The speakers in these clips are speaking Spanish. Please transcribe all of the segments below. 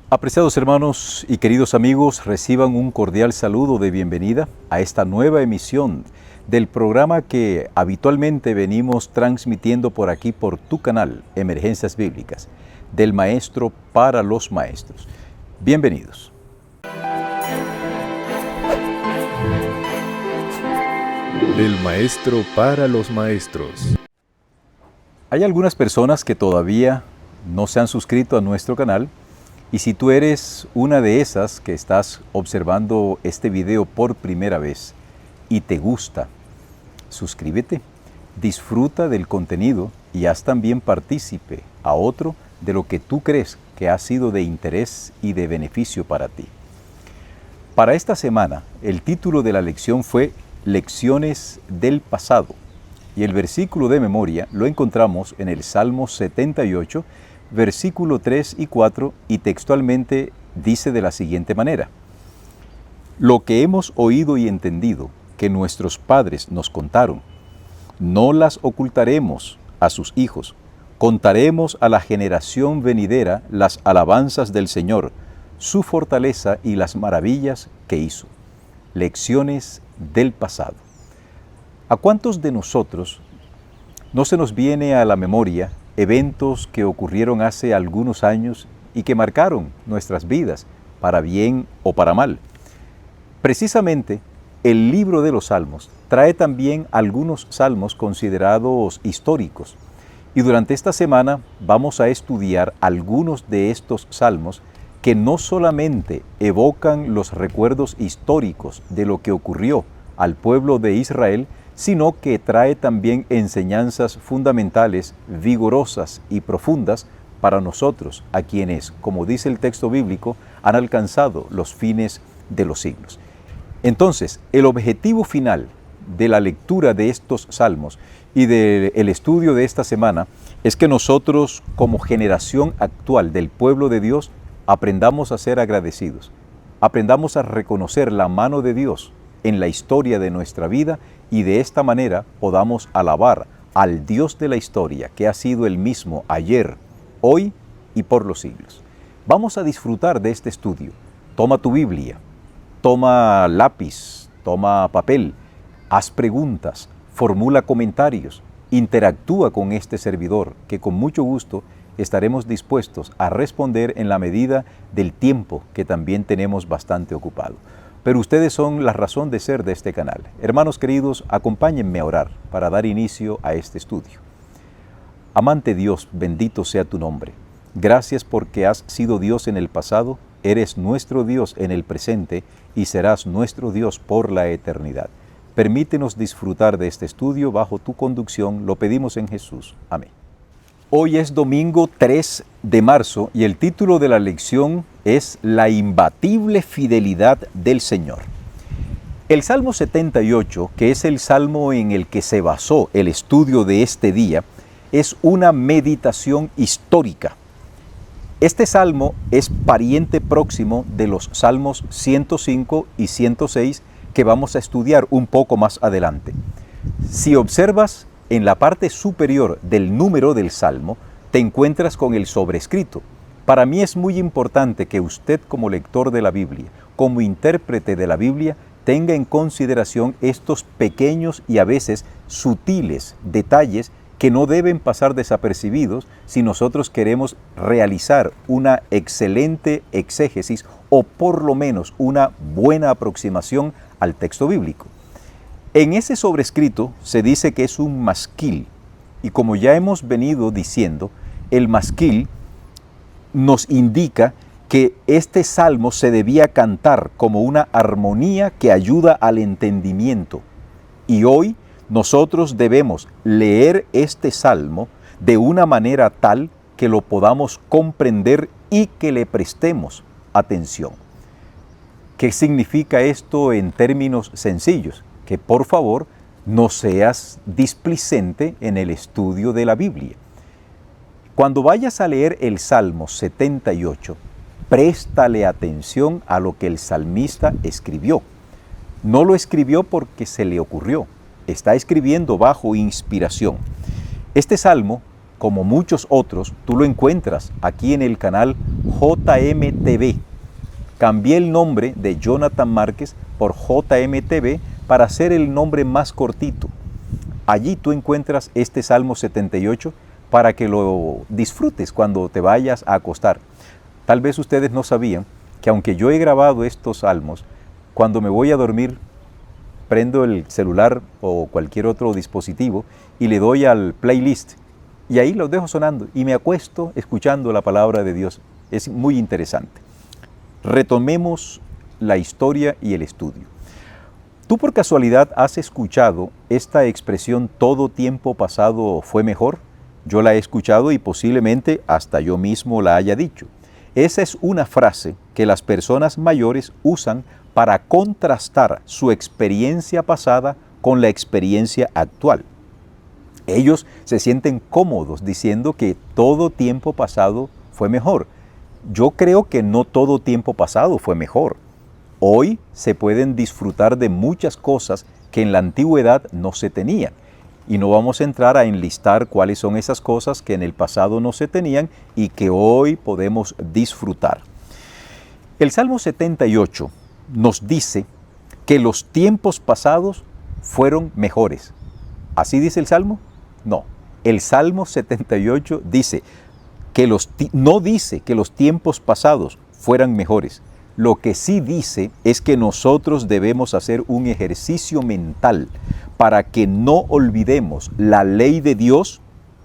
Apreciados hermanos y queridos amigos, reciban un cordial saludo de bienvenida a esta nueva emisión del programa que habitualmente venimos transmitiendo por aquí por tu canal, Emergencias Bíblicas, del Maestro para los Maestros. Bienvenidos. Del Maestro para los Maestros. Hay algunas personas que todavía no se han suscrito a nuestro canal. Y si tú eres una de esas que estás observando este video por primera vez y te gusta, suscríbete, disfruta del contenido y haz también partícipe a otro de lo que tú crees que ha sido de interés y de beneficio para ti. Para esta semana, el título de la lección fue Lecciones del pasado y el versículo de memoria lo encontramos en el Salmo 78, versículo 3 y 4, y textualmente dice de la siguiente manera: Lo que hemos oído y entendido, que nuestros padres nos contaron, no las ocultaremos a sus hijos, contaremos a la generación venidera las alabanzas del Señor, su fortaleza y las maravillas que hizo. Lecciones del pasado. ¿A cuántos de nosotros no se nos viene a la memoria eventos que ocurrieron hace algunos años y que marcaron nuestras vidas, para bien o para mal? Precisamente, el libro de los Salmos trae también algunos salmos considerados históricos. Y durante esta semana vamos a estudiar algunos de estos salmos que no solamente evocan los recuerdos históricos de lo que ocurrió al pueblo de Israel, sino que trae también enseñanzas fundamentales, vigorosas y profundas para nosotros, a quienes, como dice el texto bíblico, han alcanzado los fines de los siglos. Entonces, el objetivo final de la lectura de estos salmos y del estudio de esta semana es que nosotros, como generación actual del pueblo de Dios, aprendamos a ser agradecidos, aprendamos a reconocer la mano de Dios en la historia de nuestra vida y de esta manera podamos alabar al Dios de la historia, que ha sido el mismo ayer, hoy y por los siglos. Vamos a disfrutar de este estudio. Toma tu Biblia, toma lápiz, toma papel, haz preguntas, formula comentarios, interactúa con este servidor, que con mucho gusto estaremos dispuestos a responder en la medida del tiempo que también tenemos bastante ocupado. Pero ustedes son la razón de ser de este canal. Hermanos queridos, acompáñenme a orar para dar inicio a este estudio. Amante Dios, bendito sea tu nombre. Gracias porque has sido Dios en el pasado, eres nuestro Dios en el presente y serás nuestro Dios por la eternidad. Permítenos disfrutar de este estudio bajo tu conducción, lo pedimos en Jesús. Amén. Hoy es domingo 3 de marzo y el título de la lección es La imbatible fidelidad del Señor. El Salmo 78, que es el salmo en el que se basó el estudio de este día, es una meditación histórica. Este salmo es pariente próximo de los salmos 105 y 106 que vamos a estudiar un poco más adelante. Si observas en la parte superior del número del salmo, te encuentras con el sobrescrito. Para mí es muy importante que usted, como lector de la Biblia, como intérprete de la Biblia, tenga en consideración estos pequeños y a veces sutiles detalles que no deben pasar desapercibidos si nosotros queremos realizar una excelente exégesis o por lo menos una buena aproximación al texto bíblico. En ese sobrescrito se dice que es un masquil, y como ya hemos venido diciendo, el masquil nos indica que este salmo se debía cantar como una armonía que ayuda al entendimiento. Y hoy nosotros debemos leer este salmo de una manera tal que lo podamos comprender y que le prestemos atención. ¿Qué significa esto en términos sencillos? Que por favor no seas displicente en el estudio de la Biblia. Cuando vayas a leer el Salmo 78, préstale atención a lo que el salmista escribió. No lo escribió porque se le ocurrió, está escribiendo bajo inspiración. Este salmo como muchos otros, tú lo encuentras aquí en el canal JMTV. Cambié el nombre de Jonathan Márquez por JMTV para hacer el nombre más cortito. Allí tú encuentras este Salmo 78 para que lo disfrutes cuando te vayas a acostar. Tal vez ustedes no sabían que aunque yo he grabado estos salmos, cuando me voy a dormir, prendo el celular o cualquier otro dispositivo y le doy al playlist y ahí los dejo sonando y me acuesto escuchando la palabra de Dios. Es muy interesante. Retomemos la historia y el estudio. ¿Tú por casualidad has escuchado esta expresión todo tiempo pasado fue mejor? Yo la he escuchado y posiblemente hasta yo mismo la haya dicho. Esa es una frase que las personas mayores usan para contrastar su experiencia pasada con la experiencia actual. Ellos se sienten cómodos diciendo que todo tiempo pasado fue mejor. Yo creo que no todo tiempo pasado fue mejor. Hoy se pueden disfrutar de muchas cosas que en la antigüedad no se tenían. Y no vamos a entrar a enlistar cuáles son esas cosas que en el pasado no se tenían y que hoy podemos disfrutar. El Salmo 78 nos dice que los tiempos pasados fueron mejores. ¿Así dice el Salmo? No. El Salmo 78 dice que no dice que los tiempos pasados fueran mejores. Lo que sí dice es que nosotros debemos hacer un ejercicio mental para que no olvidemos la ley de Dios,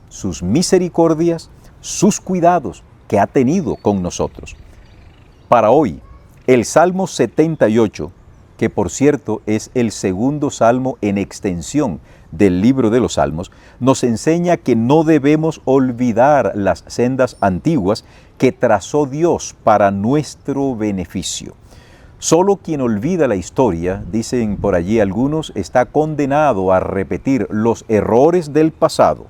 sus misericordias, sus cuidados que ha tenido con nosotros. Para hoy, el Salmo 78, que por cierto es el segundo salmo en extensión del libro de los Salmos, nos enseña que no debemos olvidar las sendas antiguas que trazó Dios para nuestro beneficio. Solo quien olvida la historia, dicen por allí algunos, está condenado a repetir los errores del pasado.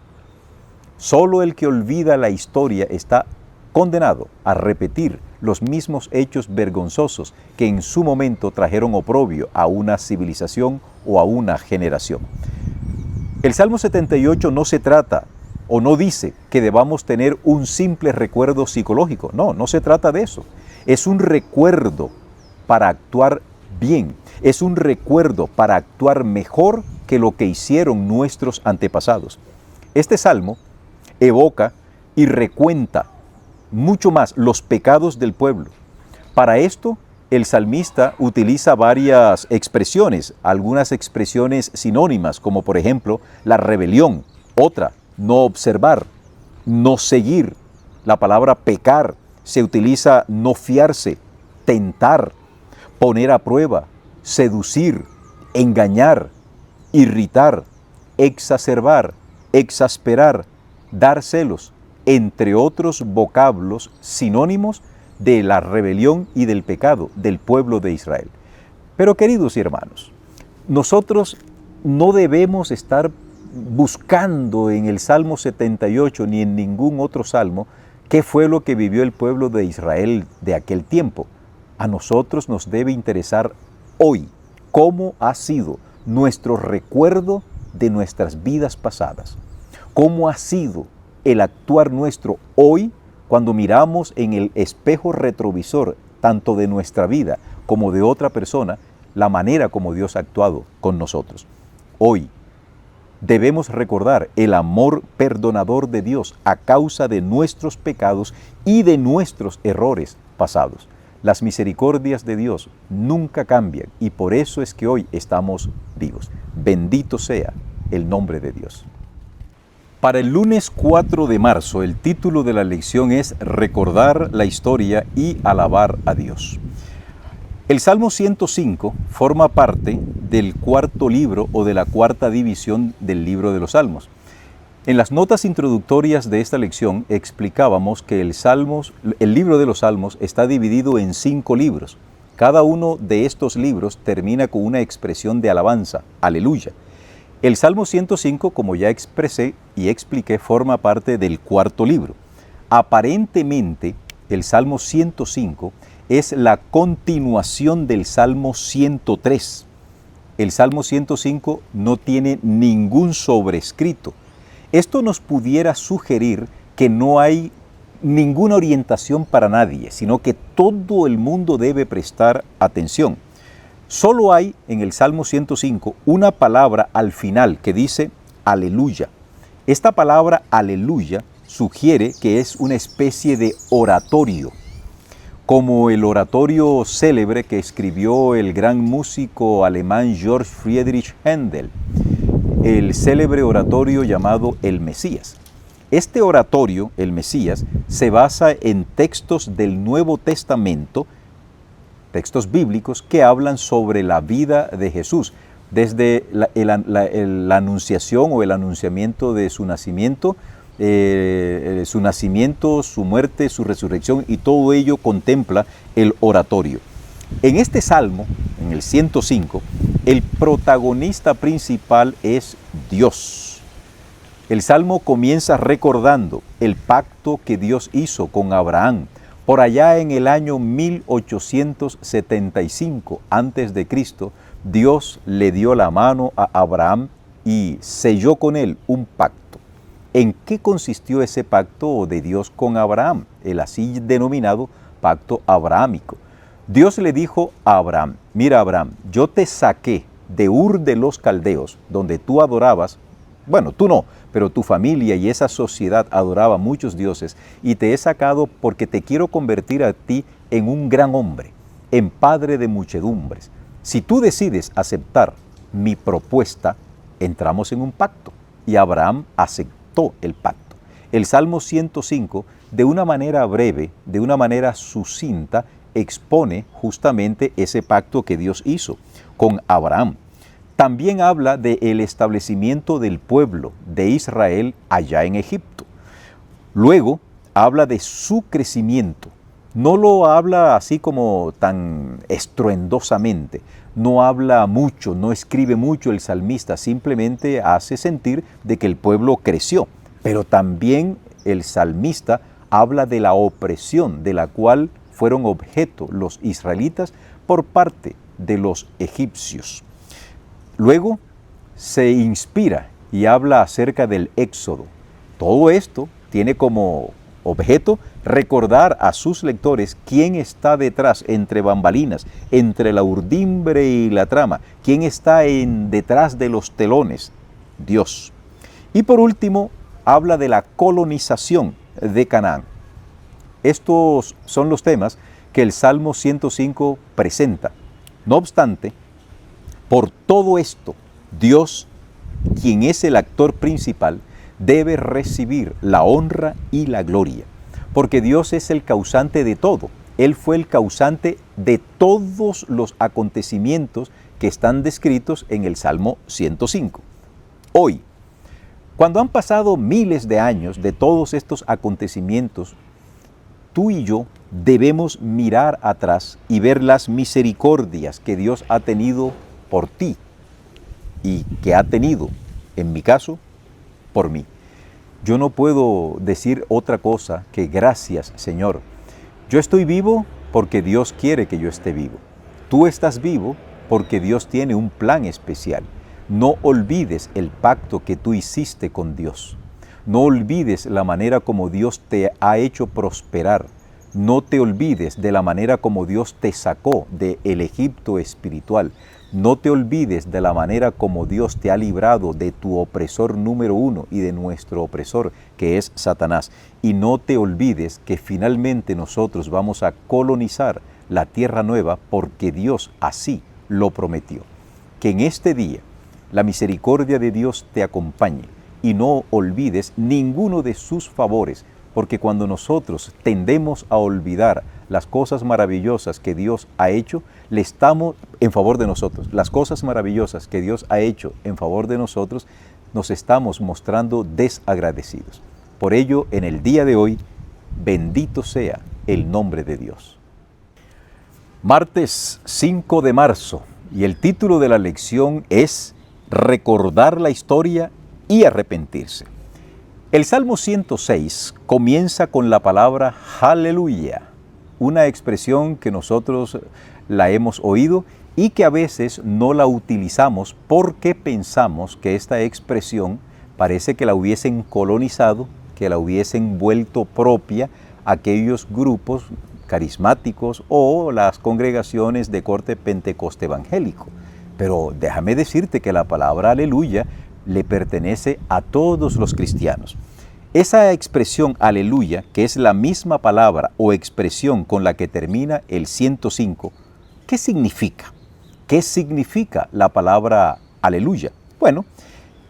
Solo el que olvida la historia está condenado a repetir los mismos hechos vergonzosos que en su momento trajeron oprobio a una civilización o a una generación. El Salmo 78 no se trata o no dice que debamos tener un simple recuerdo psicológico. No, no se trata de eso. Es un recuerdo para actuar bien. Es un recuerdo para actuar mejor que lo que hicieron nuestros antepasados. Este salmo evoca y recuenta mucho más los pecados del pueblo. Para esto, el salmista utiliza varias expresiones, algunas expresiones sinónimas, como por ejemplo la rebelión, otra, no observar, no seguir. La palabra pecar se utiliza no fiarse, tentar, poner a prueba, seducir, engañar, irritar, exacerbar, exasperar, dar celos, entre otros vocablos sinónimos de la rebelión y del pecado del pueblo de Israel. Pero queridos hermanos, nosotros no debemos estar buscando en el Salmo 78 ni en ningún otro salmo qué fue lo que vivió el pueblo de Israel de aquel tiempo. A nosotros nos debe interesar hoy cómo ha sido nuestro recuerdo de nuestras vidas pasadas, cómo ha sido el actuar nuestro hoy cuando miramos en el espejo retrovisor tanto de nuestra vida como de otra persona, la manera como Dios ha actuado con nosotros. Hoy debemos recordar el amor perdonador de Dios a causa de nuestros pecados y de nuestros errores pasados. Las misericordias de Dios nunca cambian y por eso es que hoy estamos vivos. Bendito sea el nombre de Dios. Para el lunes 4 de marzo, el título de la lección es Recordar la historia y alabar a Dios. El Salmo 105 forma parte del cuarto libro o de la cuarta división del libro de los Salmos. En las notas introductorias de esta lección explicábamos que el libro de los Salmos está dividido en 5 libros. Cada uno de estos libros termina con una expresión de alabanza, aleluya. El Salmo 105, como ya expresé y expliqué, forma parte del cuarto libro. Aparentemente, el Salmo 105 es la continuación del Salmo 103. El Salmo 105 no tiene ningún sobrescrito. Esto nos pudiera sugerir que no hay ninguna orientación para nadie, sino que todo el mundo debe prestar atención. Solo hay en el Salmo 105 una palabra al final que dice aleluya. Esta palabra aleluya sugiere que es una especie de oratorio, como el oratorio célebre que escribió el gran músico alemán Georg Friedrich Händel, el célebre oratorio llamado El Mesías. Este oratorio, el Mesías, se basa en textos del Nuevo Testamento, textos bíblicos que hablan sobre la vida de Jesús, desde la anunciación o el anunciamiento de su nacimiento, su muerte, su resurrección, y todo ello contempla el oratorio. En este salmo, en el 105, el protagonista principal es Dios. El salmo comienza recordando el pacto que Dios hizo con Abraham por allá en el año 1875 a.C. Dios le dio la mano a Abraham y selló con él un pacto. ¿En qué consistió ese pacto de Dios con Abraham? El así denominado pacto abrahámico. Dios le dijo a Abraham: mira, Abraham, yo te saqué de Ur de los Caldeos, donde tú adorabas, bueno, tú no, pero tu familia y esa sociedad adoraba muchos dioses, y te he sacado porque te quiero convertir a ti en un gran hombre, en padre de muchedumbres. Si tú decides aceptar mi propuesta, entramos en un pacto. Y Abraham aceptó el pacto. El Salmo 105, de una manera breve, de una manera sucinta, expone justamente ese pacto que Dios hizo con Abraham. También habla del establecimiento del pueblo de Israel allá en Egipto. Luego habla de su crecimiento. No lo habla así como tan estruendosamente, no habla mucho, no escribe mucho el salmista, simplemente hace sentir de que el pueblo creció. Pero también el salmista habla de la opresión de la cual fueron objeto los israelitas por parte de los egipcios. Luego se inspira y habla acerca del éxodo. Todo esto tiene como objeto recordar a sus lectores quién está detrás, entre bambalinas, entre la urdimbre y la trama, quién está detrás de los telones, Dios. Y por último, habla de la colonización de Canaán. Estos son los temas que el Salmo 105 presenta. No obstante, por todo esto, Dios, quien es el actor principal, debe recibir la honra y la gloria, porque Dios es el causante de todo. Él fue el causante de todos los acontecimientos que están descritos en el Salmo 105. Hoy, cuando han pasado miles de años de todos estos acontecimientos, tú y yo debemos mirar atrás y ver las misericordias que Dios ha tenido por ti y que ha tenido, en mi caso, por mí. Yo no puedo decir otra cosa que gracias, Señor. Yo estoy vivo porque Dios quiere que yo esté vivo. Tú estás vivo porque Dios tiene un plan especial. No olvides el pacto que tú hiciste con Dios. No olvides la manera como Dios te ha hecho prosperar. No te olvides de la manera como Dios te sacó del Egipto espiritual. No te olvides de la manera como Dios te ha librado de tu opresor número uno y de nuestro opresor, que es Satanás. Y no te olvides que finalmente nosotros vamos a colonizar la tierra nueva porque Dios así lo prometió. Que en este día la misericordia de Dios te acompañe y no olvides ninguno de sus favores, porque cuando nosotros tendemos a olvidar las cosas maravillosas que Dios ha hecho, le estamos en favor de nosotros. Las cosas maravillosas que Dios ha hecho en favor de nosotros, nos estamos mostrando desagradecidos. Por ello, en el día de hoy, bendito sea el nombre de Dios. Martes 5 de marzo, y el título de la lección es Recordar la historia y arrepentirse. El Salmo 106 comienza con la palabra aleluya, una expresión que nosotros la hemos oído y que a veces no la utilizamos porque pensamos que esta expresión Parece que la hubiesen colonizado, que la hubiesen vuelto propia aquellos grupos carismáticos o las congregaciones de corte pentecoste evangélico. Pero déjame decirte que la palabra aleluya le pertenece a todos los cristianos. Esa expresión aleluya, que es la misma palabra o expresión con la que termina el 105, ¿qué significa? ¿Qué significa la palabra aleluya? Bueno,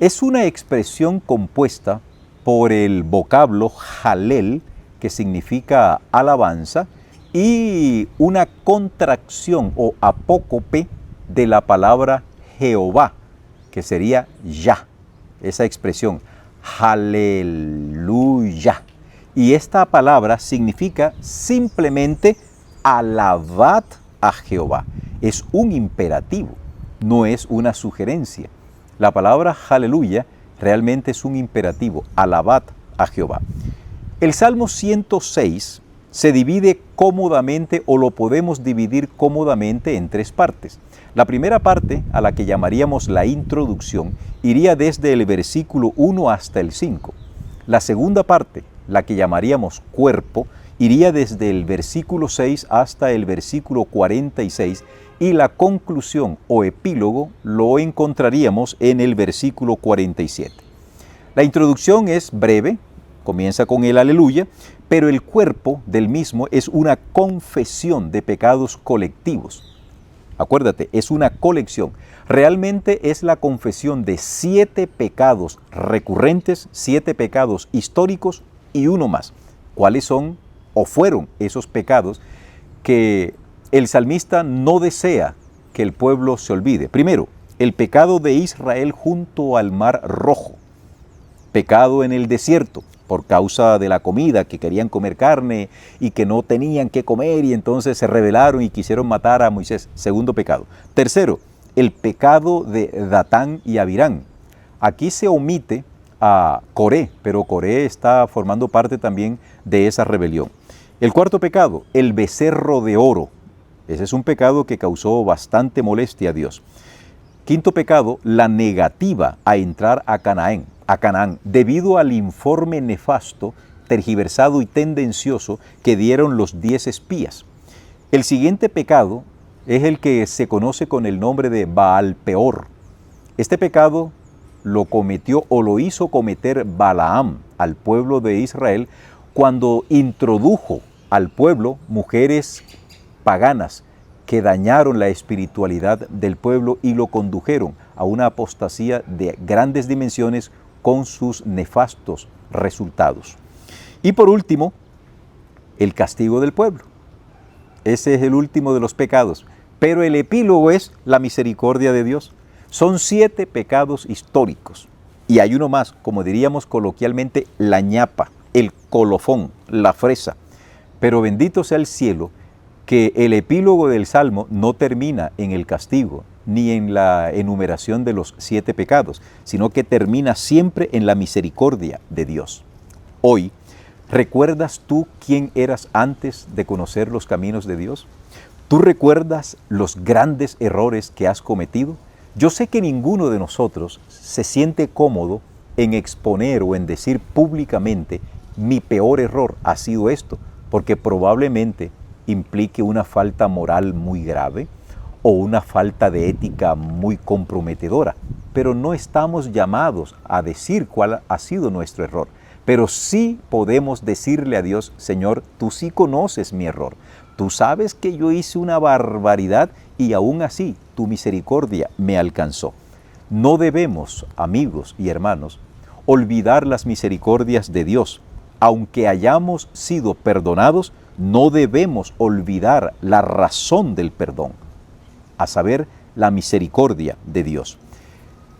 es una expresión compuesta por el vocablo jalel, que significa alabanza, y una contracción o apócope de la palabra Jehová, que sería ya. Esa expresión, aleluya. Y esta palabra significa simplemente alabad a Jehová. Es un imperativo, no es una sugerencia. La palabra aleluya realmente es un imperativo, alabad a Jehová. El Salmo 106 se divide cómodamente o lo podemos dividir cómodamente en tres partes. La primera parte, a la que llamaríamos la introducción, iría desde el versículo 1 hasta el 5. La segunda parte, la que llamaríamos cuerpo, iría desde el versículo 6 hasta el versículo 46 y la conclusión o epílogo lo encontraríamos en el versículo 47. La introducción es breve, comienza con el aleluya, pero el cuerpo del mismo es una confesión de pecados colectivos. Acuérdate, es una colección. Realmente es la confesión de 7 pecados recurrentes, 7 pecados históricos y uno más. ¿Cuáles son o fueron esos pecados que el salmista no desea que el pueblo se olvide? Primero, el pecado de Israel junto al Mar Rojo. Pecado en el desierto por causa de la comida, que querían comer carne y que no tenían que comer y entonces se rebelaron y quisieron matar a Moisés. Segundo pecado. Tercero, el pecado de Datán y Abirán. Aquí se omite a Coré, pero Coré está formando parte también de esa rebelión. El cuarto pecado, el becerro de oro. Ese es un pecado que causó bastante molestia a Dios. Quinto pecado, la negativa a entrar a Canaán, debido al informe nefasto, tergiversado y tendencioso que dieron los 10 espías. El siguiente pecado es el que se conoce con el nombre de Baal Peor. Este pecado lo cometió o lo hizo cometer Balaam al pueblo de Israel cuando introdujo al pueblo mujeres paganas que dañaron la espiritualidad del pueblo y lo condujeron a una apostasía de grandes dimensiones con sus nefastos resultados. Y por último, el castigo del pueblo. Ese es el último de los pecados, pero el epílogo es la misericordia de Dios. Son 7 pecados históricos y hay uno más, como diríamos coloquialmente, la ñapa, el colofón, la fresa. Pero bendito sea el cielo que el epílogo del Salmo no termina en el castigo ni en la enumeración de los 7 pecados, sino que termina siempre en la misericordia de Dios. Hoy, ¿recuerdas tú quién eras antes de conocer los caminos de Dios? ¿Tú recuerdas los grandes errores que has cometido? Yo sé que ninguno de nosotros se siente cómodo en exponer o en decir públicamente, mi peor error ha sido esto, porque probablemente implique una falta moral muy grave o una falta de ética muy comprometedora. Pero no estamos llamados a decir cuál ha sido nuestro error. Pero sí podemos decirle a Dios, Señor, tú sí conoces mi error. Tú sabes que yo hice una barbaridad y aún así tu misericordia me alcanzó. No debemos, amigos y hermanos, olvidar las misericordias de Dios. Aunque hayamos sido perdonados, no debemos olvidar la razón del perdón, a saber, la misericordia de Dios.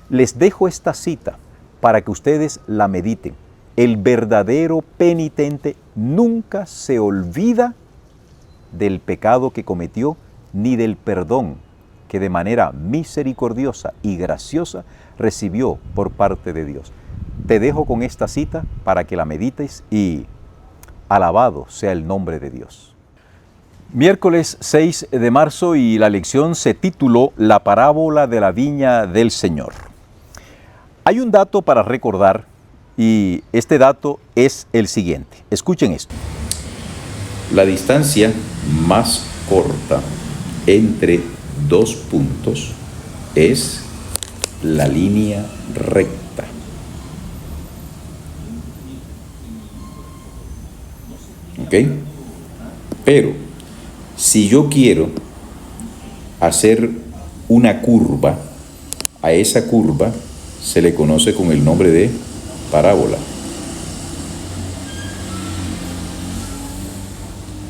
Les dejo esta cita para que ustedes la mediten. El verdadero penitente nunca se olvida del pecado que cometió, ni del perdón que de manera misericordiosa y graciosa recibió por parte de Dios. Te dejo con esta cita para que la medites y alabado sea el nombre de Dios. Miércoles 6 de marzo y la lección se tituló La parábola de la viña del Señor. Hay un dato para recordar Y este dato es el siguiente. Escuchen esto. La distancia más corta entre dos puntos es la línea recta. ¿Ok? Pero si yo quiero hacer una curva, a esa curva se le conoce con el nombre de parábola.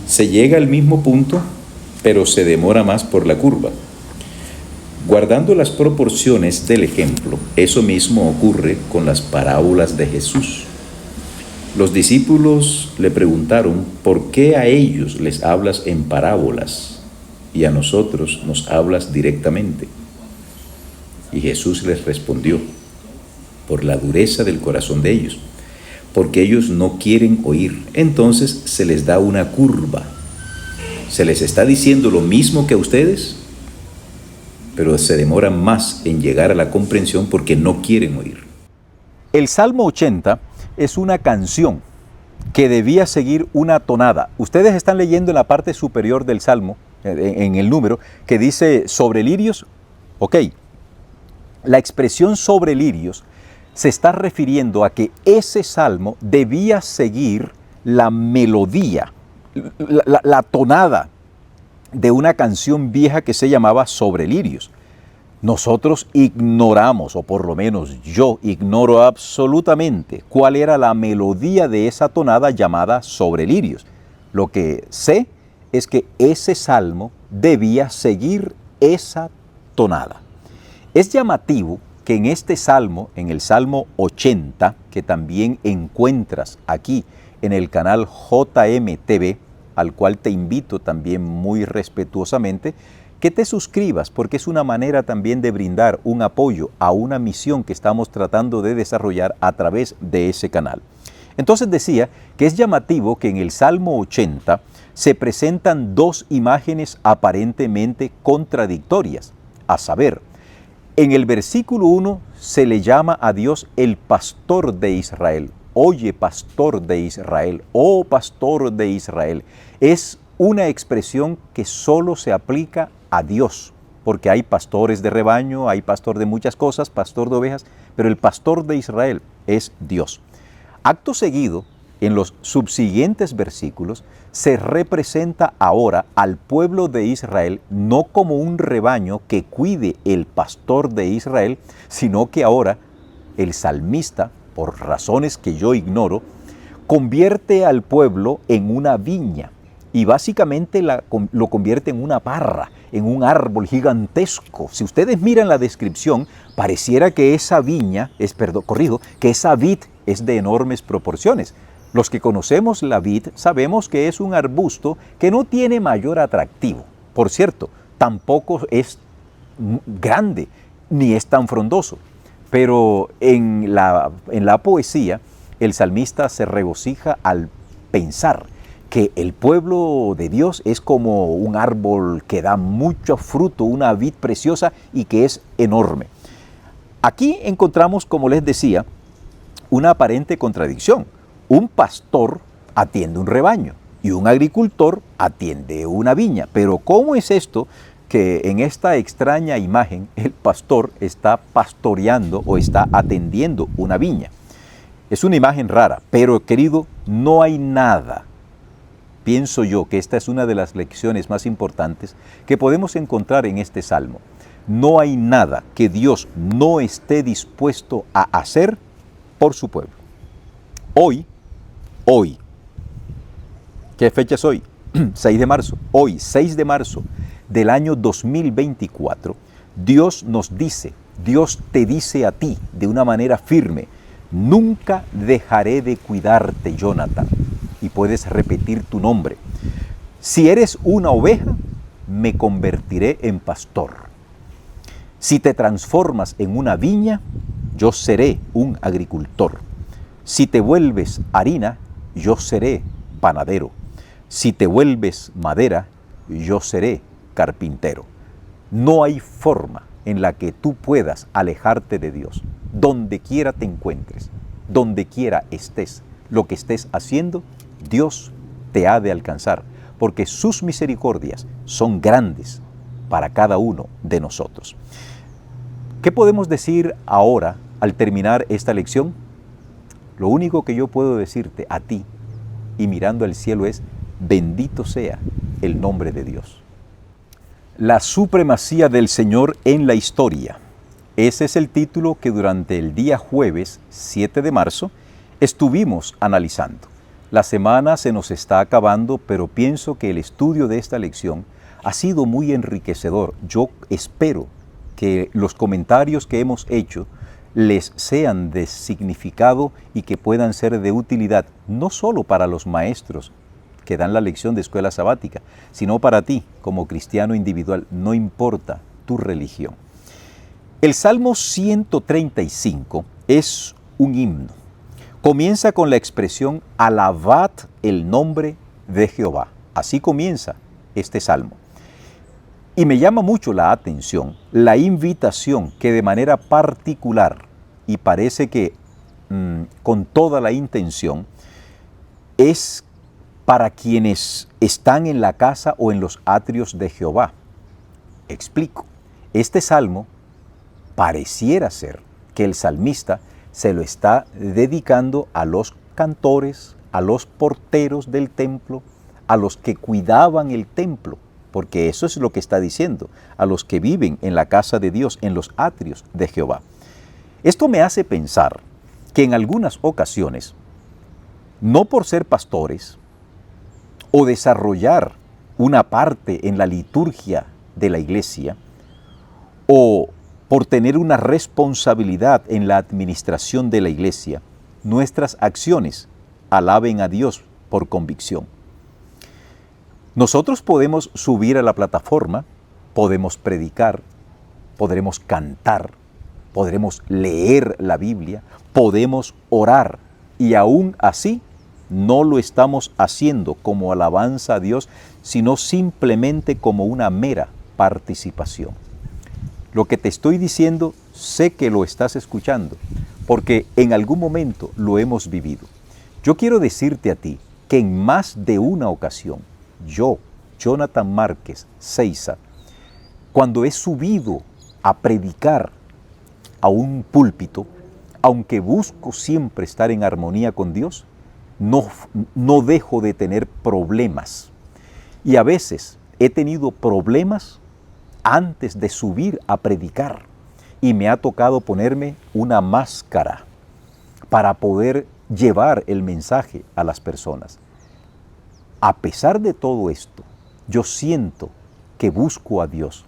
Se llega al mismo punto, pero se demora más por la curva. Guardando las proporciones del ejemplo, eso mismo ocurre con las parábolas de Jesús. Los discípulos le preguntaron, ¿por qué a ellos les hablas en parábolas y a nosotros nos hablas directamente? Y Jesús les respondió, por la dureza del corazón de ellos, porque ellos no quieren oír. Entonces se les da una curva. Se les está diciendo lo mismo que a ustedes, pero se demoran más en llegar a la comprensión porque no quieren oír. El Salmo 80 es una canción que debía seguir una tonada. Ustedes están leyendo en la parte superior del Salmo, en el número, que dice sobre lirios. Ok, la expresión sobre lirios se está refiriendo a que ese salmo debía seguir la melodía, la tonada de una canción vieja que se llamaba Sobre lirios. Nosotros ignoramos, o por lo menos yo ignoro absolutamente cuál era la melodía de esa tonada llamada Sobre lirios. Lo que sé es que ese salmo debía seguir esa tonada. Es llamativo que en este salmo, en el Salmo 80, que también encuentras aquí en el canal JMTV, al cual te invito también muy respetuosamente, que te suscribas, porque es una manera también de brindar un apoyo a una misión que estamos tratando de desarrollar a través de ese canal. Entonces decía que es llamativo que en el Salmo 80 se presentan dos imágenes aparentemente contradictorias, a saber, en el versículo 1 se le llama a Dios el pastor de Israel. Oye, pastor de Israel, oh pastor de Israel. Es una expresión que solo se aplica a Dios, porque hay pastores de rebaño, hay pastor de muchas cosas, pastor de ovejas, pero el pastor de Israel es Dios. Acto seguido, en los subsiguientes versículos, se representa ahora al pueblo de Israel no como un rebaño que cuide el pastor de Israel, sino que ahora el salmista, por razones que yo ignoro, convierte al pueblo en una viña y básicamente lo convierte en una parra, en un árbol gigantesco. Si ustedes miran la descripción, pareciera que esa viña, que esa vid es de enormes proporciones. Los que conocemos la vid sabemos que es un arbusto que no tiene mayor atractivo. Por cierto, tampoco es grande ni es tan frondoso. Pero en la poesía, el salmista se regocija al pensar que el pueblo de Dios es como un árbol que da mucho fruto, una vid preciosa y que es enorme. Aquí encontramos, como les decía, una aparente contradicción. Un pastor atiende un rebaño y un agricultor atiende una viña. Pero ¿cómo es esto que en esta extraña imagen el pastor está pastoreando o está atendiendo una viña? Es una imagen rara, pero querido, no hay nada. Pienso yo que esta es una de las lecciones más importantes que podemos encontrar en este salmo. No hay nada que Dios no esté dispuesto a hacer por su pueblo. Hoy, ¿qué fecha es hoy? 6 de marzo. Hoy, 6 de marzo del año 2024, Dios nos dice, Dios te dice a ti de una manera firme, nunca dejaré de cuidarte, Jonathan. Y puedes repetir tu nombre. Si eres una oveja, me convertiré en pastor. Si te transformas en una viña, yo seré un agricultor. Si te vuelves harina, yo seré panadero. Si te vuelves madera, yo seré carpintero. No hay forma en la que tú puedas alejarte de Dios, donde quiera te encuentres. donde quiera estés, lo que estés haciendo, Dios te ha de alcanzar, porque sus misericordias son grandes para cada uno de nosotros. ¿Qué podemos decir ahora al terminar esta lección? Lo único que yo puedo decirte a ti y mirando al cielo es: bendito sea el nombre de Dios. La supremacía del Señor en la historia. Ese es el título que durante el día jueves 7 de marzo estuvimos analizando. La semana se nos está acabando, pero pienso que el estudio de esta lección ha sido muy enriquecedor. Yo espero que los comentarios que hemos hecho les sean de significado y que puedan ser de utilidad, no solo para los maestros que dan la lección de escuela sabática, sino para ti como cristiano individual, no importa tu religión. El Salmo 135 es un himno. Comienza con la expresión alabad el nombre de Jehová. Así comienza este salmo. Y me llama mucho la atención la invitación que de manera particular, y parece que con toda la intención, es para quienes están en la casa o en los atrios de Jehová. Explico. Este salmo pareciera ser que el salmista se lo está dedicando a los cantores, a los porteros del templo, a los que cuidaban el templo, porque eso es lo que está diciendo, a los que viven en la casa de Dios, en los atrios de Jehová. Esto me hace pensar que en algunas ocasiones, no por ser pastores o desarrollar una parte en la liturgia de la iglesia, o por tener una responsabilidad en la administración de la iglesia, nuestras acciones alaben a Dios por convicción. Nosotros podemos subir a la plataforma, podemos predicar, podremos cantar, podremos leer la Biblia, podemos orar, y aún así no lo estamos haciendo como alabanza a Dios, sino simplemente como una mera participación. Lo que te estoy diciendo, sé que lo estás escuchando, porque en algún momento lo hemos vivido. Yo quiero decirte a ti que en más de una ocasión, yo, Jonathan Márquez Seiza, cuando he subido a predicar a un púlpito, aunque busco siempre estar en armonía con Dios, no dejo de tener problemas. Y a veces he tenido problemas antes de subir a predicar, y me ha tocado ponerme una máscara para poder llevar el mensaje a las personas. A pesar de todo esto, yo siento que busco a Dios,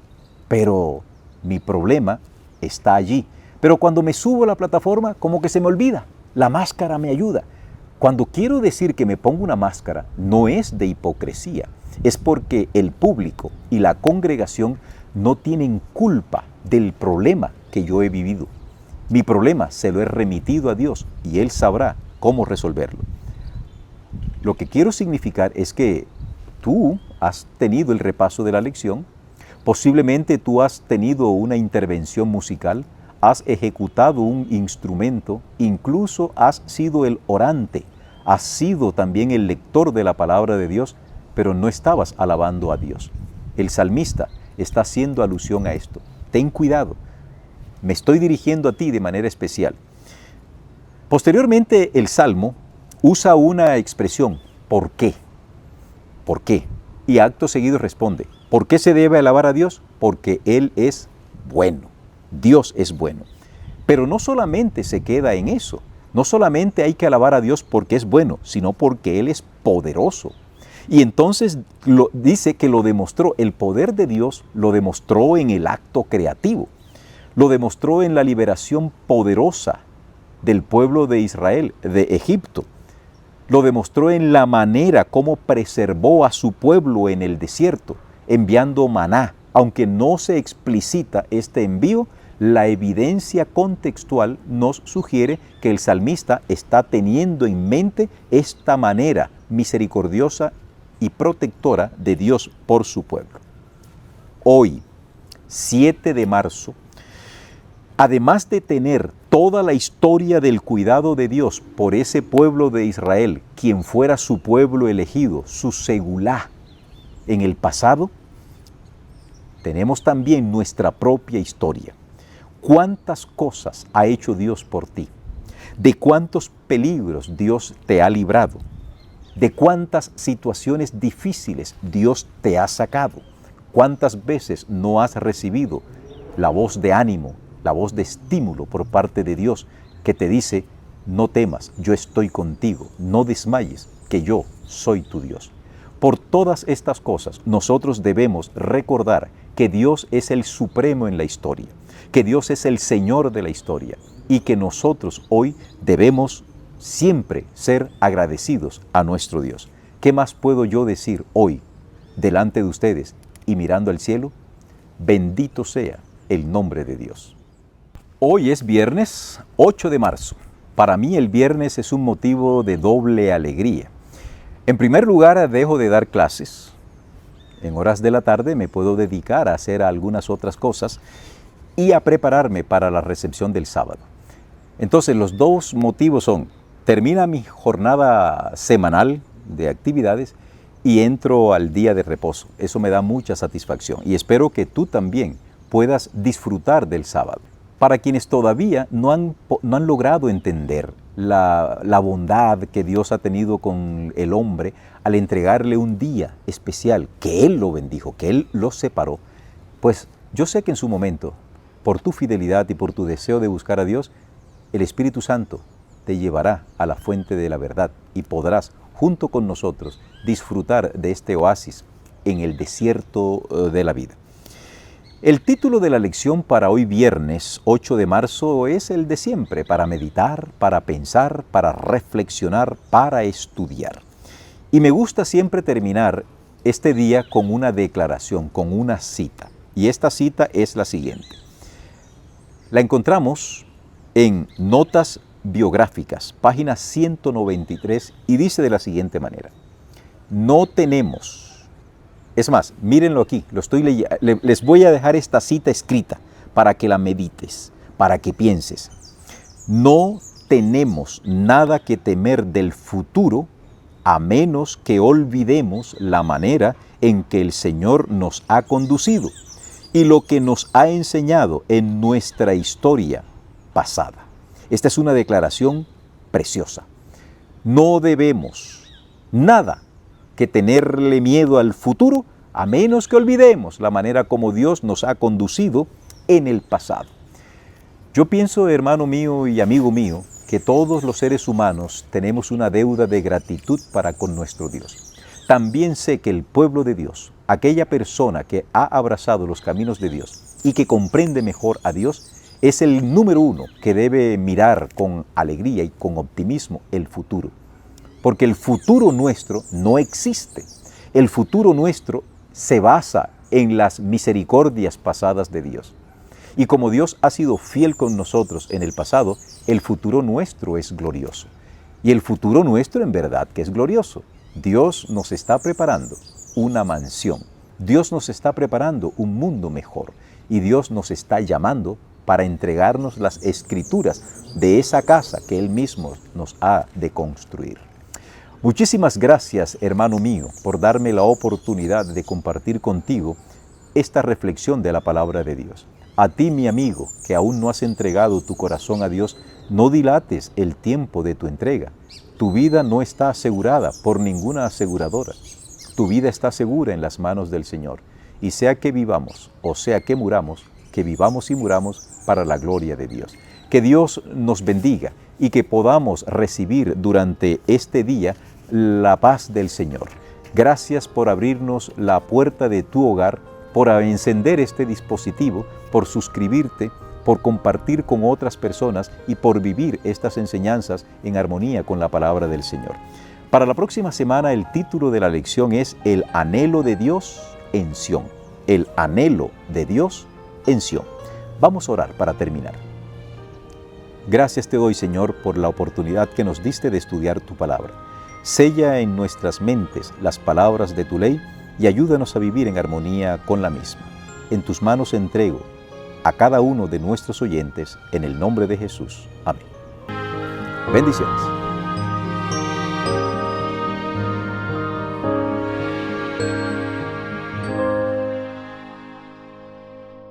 pero mi problema está allí. Pero cuando me subo a la plataforma, como que se me olvida, la máscara me ayuda. Cuando quiero decir que me pongo una máscara, no es de hipocresía, es porque el público y la congregación no tienen culpa del problema que yo he vivido. Mi problema se lo he remitido a Dios y Él sabrá cómo resolverlo. Lo que quiero significar es que tú has tenido el repaso de la lección, posiblemente tú has tenido una intervención musical, has ejecutado un instrumento, incluso has sido el orante, has sido también el lector de la palabra de Dios, pero no estabas alabando a Dios. El salmista está haciendo alusión a esto. Ten cuidado. Me estoy dirigiendo a ti de manera especial. Posteriormente, el Salmo usa una expresión, ¿por qué? ¿Por qué? Y acto seguido responde, ¿por qué se debe alabar a Dios? Porque Él es bueno. Dios es bueno. Pero no solamente se queda en eso. No solamente hay que alabar a Dios porque es bueno, sino porque Él es poderoso. Y entonces dice que lo demostró, el poder de Dios lo demostró en el acto creativo, lo demostró en la liberación poderosa del pueblo de Israel, de Egipto, lo demostró en la manera como preservó a su pueblo en el desierto, enviando maná. Aunque no se explicita este envío, la evidencia contextual nos sugiere que el salmista está teniendo en mente esta manera misericordiosa y protectora de Dios por su pueblo. Hoy, 7 de marzo, además de tener toda la historia del cuidado de Dios por ese pueblo de Israel, quien fuera su pueblo elegido, su segulá en el pasado, tenemos también nuestra propia historia. ¿Cuántas cosas ha hecho Dios por ti? ¿De cuántos peligros Dios te ha librado? ¿De cuántas situaciones difíciles Dios te ha sacado? ¿Cuántas veces no has recibido la voz de ánimo, la voz de estímulo por parte de Dios que te dice, no temas, yo estoy contigo, no desmayes, que yo soy tu Dios? Por todas estas cosas, nosotros debemos recordar que Dios es el supremo en la historia, que Dios es el Señor de la historia y que nosotros hoy debemos siempre ser agradecidos a nuestro Dios. ¿Qué más puedo yo decir hoy delante de ustedes y mirando al cielo? Bendito sea el nombre de Dios. Hoy es viernes 8 de marzo. Para mí el viernes es un motivo de doble alegría. En primer lugar, dejo de dar clases. En horas de la tarde me puedo dedicar a hacer algunas otras cosas y a prepararme para la recepción del sábado. Entonces, los dos motivos son, termina mi jornada semanal de actividades y entro al día de reposo. Eso me da mucha satisfacción y espero que tú también puedas disfrutar del sábado. Para quienes todavía no han logrado entender la bondad que Dios ha tenido con el hombre al entregarle un día especial, que Él lo bendijo, que Él lo separó, pues yo sé que en su momento, por tu fidelidad y por tu deseo de buscar a Dios, el Espíritu Santo te llevará a la fuente de la verdad y podrás, junto con nosotros, disfrutar de este oasis en el desierto de la vida. El título de la lección para hoy viernes 8 de marzo es el de siempre, para meditar, para pensar, para reflexionar, para estudiar. Y me gusta siempre terminar este día con una declaración, con una cita. Y esta cita es la siguiente. La encontramos en Notas Biográficas, página 193, y dice de la siguiente manera. No tenemos... Es más, mírenlo aquí, les voy a dejar esta cita escrita para que la medites, para que pienses. No tenemos nada que temer del futuro a menos que olvidemos la manera en que el Señor nos ha conducido y lo que nos ha enseñado en nuestra historia pasada. Esta es una declaración preciosa. No debemos nada que tenerle miedo al futuro, a menos que olvidemos la manera como Dios nos ha conducido en el pasado. Yo pienso, hermano mío y amigo mío, que todos los seres humanos tenemos una deuda de gratitud para con nuestro Dios. También sé que el pueblo de Dios, aquella persona que ha abrazado los caminos de Dios y que comprende mejor a Dios, es el número uno que debe mirar con alegría y con optimismo el futuro. Porque el futuro nuestro no existe. El futuro nuestro se basa en las misericordias pasadas de Dios. Y como Dios ha sido fiel con nosotros en el pasado, el futuro nuestro es glorioso. Y el futuro nuestro en verdad que es glorioso. Dios nos está preparando una mansión. Dios nos está preparando un mundo mejor. Y Dios nos está llamando para entregarnos las escrituras de esa casa que Él mismo nos ha de construir. Muchísimas gracias, hermano mío, por darme la oportunidad de compartir contigo esta reflexión de la palabra de Dios. A ti, mi amigo, que aún no has entregado tu corazón a Dios, no dilates el tiempo de tu entrega. Tu vida no está asegurada por ninguna aseguradora. Tu vida está segura en las manos del Señor. Y sea que vivamos o sea que muramos, que vivamos y muramos para la gloria de Dios. Que Dios nos bendiga y que podamos recibir durante este día la paz del Señor. Gracias por abrirnos la puerta de tu hogar, por encender este dispositivo, por suscribirte, por compartir con otras personas y por vivir estas enseñanzas en armonía con la palabra del Señor. Para la próxima semana el título de la lección es El anhelo de Dios en Sión. El anhelo de Dios en Sión. Vamos a orar para terminar. Gracias te doy, Señor, por la oportunidad que nos diste de estudiar tu palabra. Sella en nuestras mentes las palabras de tu ley y ayúdanos a vivir en armonía con la misma. En tus manos entrego a cada uno de nuestros oyentes en el nombre de Jesús. Amén. Bendiciones.